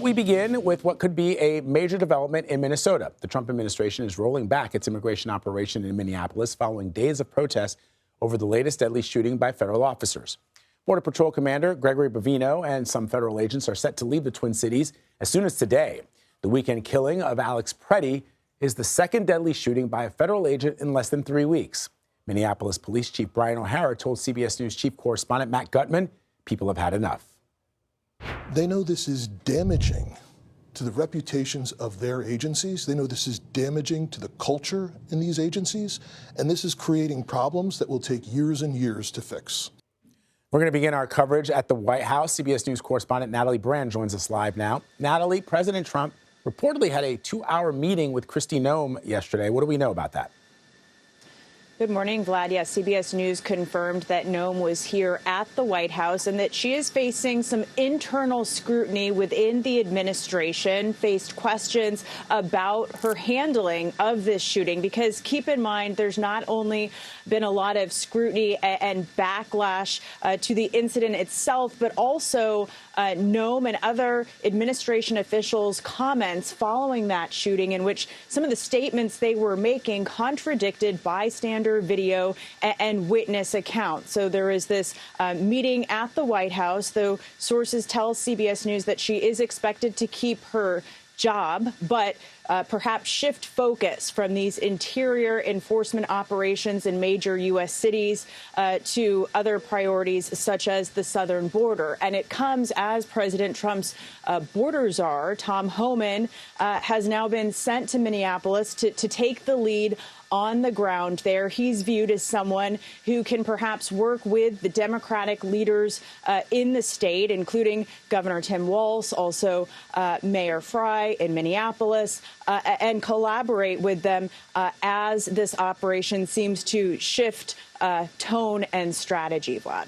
We begin with what could be a major development in Minnesota. The Trump administration is rolling back its immigration operation in Minneapolis following days of protests over the latest deadly shooting by federal officers. Border Patrol Commander Gregory Bovino and some federal agents are set to leave the Twin Cities as soon as today. The weekend killing of Alex Pretti is the second deadly shooting by a federal agent in less than 3 weeks. Minneapolis Police Chief Brian O'Hara told CBS News chief correspondent Matt Gutman people have had enough. They know this is damaging to the reputations of their agencies. They know this is damaging to the culture in these agencies, and this is creating problems that will take years and years to fix. We're going to begin our coverage at the White House. CBS News correspondent Natalie Brand joins us live now. Natalie, President Trump reportedly had a 2-hour meeting with Kristi Noem yesterday. What do we know about that? Good morning, Vlad. Yes, CBS News confirmed that Noem was here at the White House and that she is facing some internal scrutiny within the administration, faced questions about her handling of this shooting. Because keep in mind, there's not only been a lot of scrutiny and backlash to the incident itself, but also Noem and other administration officials' comments following that shooting, in which some of the statements they were making contradicted bystander video and witness accounts. So there is this meeting at the White House, though sources tell CBS News that she is expected to keep her job, but perhaps shift focus from these interior enforcement operations in major U.S. cities to other priorities such as the southern border. And it comes as President Trump's border czar, Tom Homan, has now been sent to Minneapolis to take the lead on the ground there. He's viewed as someone who can perhaps work with the Democratic leaders in the state, including Governor Tim Walz, also Mayor Frey in Minneapolis, and collaborate with them as this operation seems to shift tone and strategy, Vlad.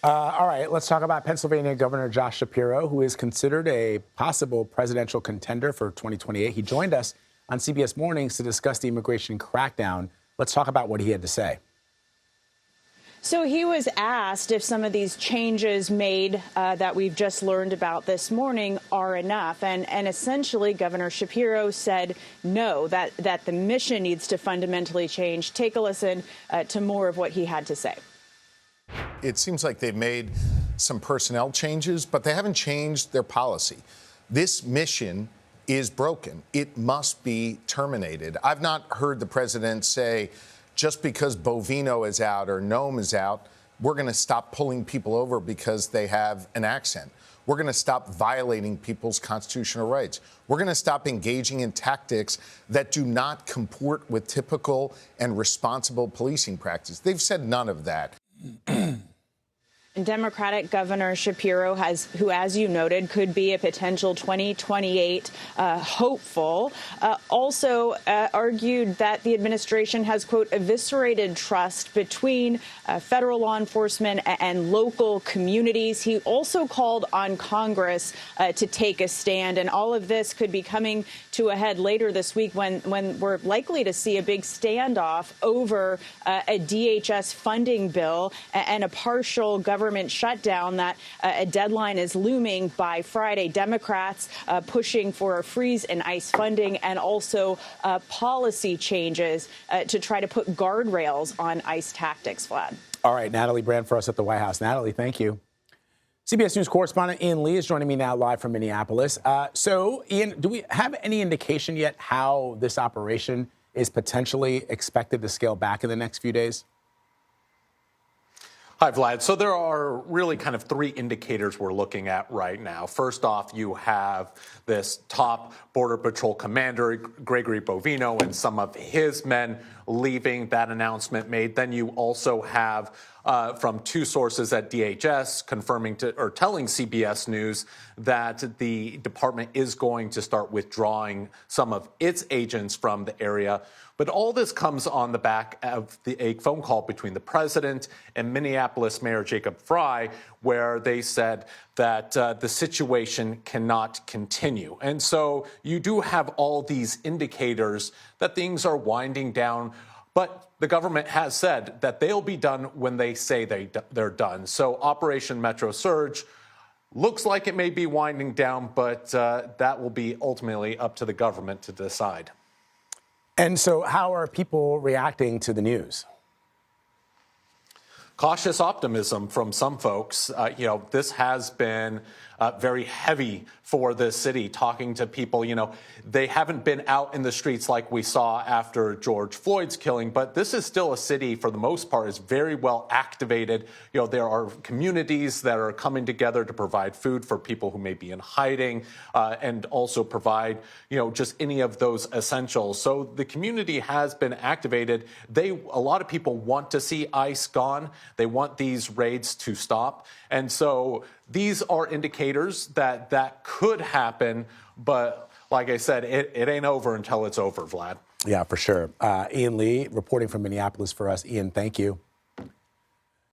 All right, let's talk about Pennsylvania Governor Josh Shapiro, who is considered a possible presidential contender for 2028. He joined us on CBS Mornings to discuss the immigration crackdown. Let's talk about what he had to say. So he was asked if some of these changes made that we've just learned about this morning are enough. And essentially, Governor Shapiro said no, that the mission needs to fundamentally change. Take a listen to more of what he had to say. It seems like they've made some personnel changes, but they haven't changed their policy. This mission is broken. It must be terminated. I've not heard the president say, just because Bovino is out or Noem is out, we're going to stop pulling people over because they have an accent. We're going to stop violating people's constitutional rights. We're going to stop engaging in tactics that do not comport with typical and responsible policing practice. They've said none of that. Democratic Governor Shapiro who, as you noted, could be a potential 2028 hopeful, also argued that the administration has, quote, eviscerated trust between federal law enforcement and local communities. He also called on Congress to take a stand. And all of this could be coming to a head later this week when we're likely to see a big standoff over a DHS funding bill and a partial government shutdown that a deadline is looming by Friday. Democrats pushing for a freeze in ICE funding and also policy changes to try to put guardrails on ICE tactics, Vlad. All right, Natalie Brand for us at the White House. Natalie, thank you. CBS News correspondent Ian Lee is joining me now live from Minneapolis. So, Ian, do we have any indication yet how this operation is potentially expected to scale back in the next few days? Hi, Vlad. So there are really kind of three indicators we're looking at right now. First off, you have this top Border Patrol commander, Gregory Bovino, and some of his men leaving, that announcement made. Then you also have from two sources at DHS confirming or telling CBS News that the department is going to start withdrawing some of its agents from the area. But all this comes on the back of a phone call between the president and Minneapolis Mayor Jacob Frey, where they said that the situation cannot continue. And so you do have all these indicators that things are winding down. But the government has said that they'll be done when they say they're done. So Operation Metro Surge looks like it may be winding down, but that will be ultimately up to the government to decide. And so how are people reacting to the news? Cautious optimism from some folks. This has been very heavy for the city. Talking to people, they haven't been out in the streets like we saw after George Floyd's killing, but this is still a city, for the most part, is very well activated. There are communities that are coming together to provide food for people who may be in hiding, and also provide, just any of those essentials. So the community has been activated. A lot of people want to see ICE gone. They want these raids to stop. And so these are indicators that could happen. But like I said, it ain't over until it's over, Vlad. Yeah, for sure. Ian Lee reporting from Minneapolis for us. Ian, thank you.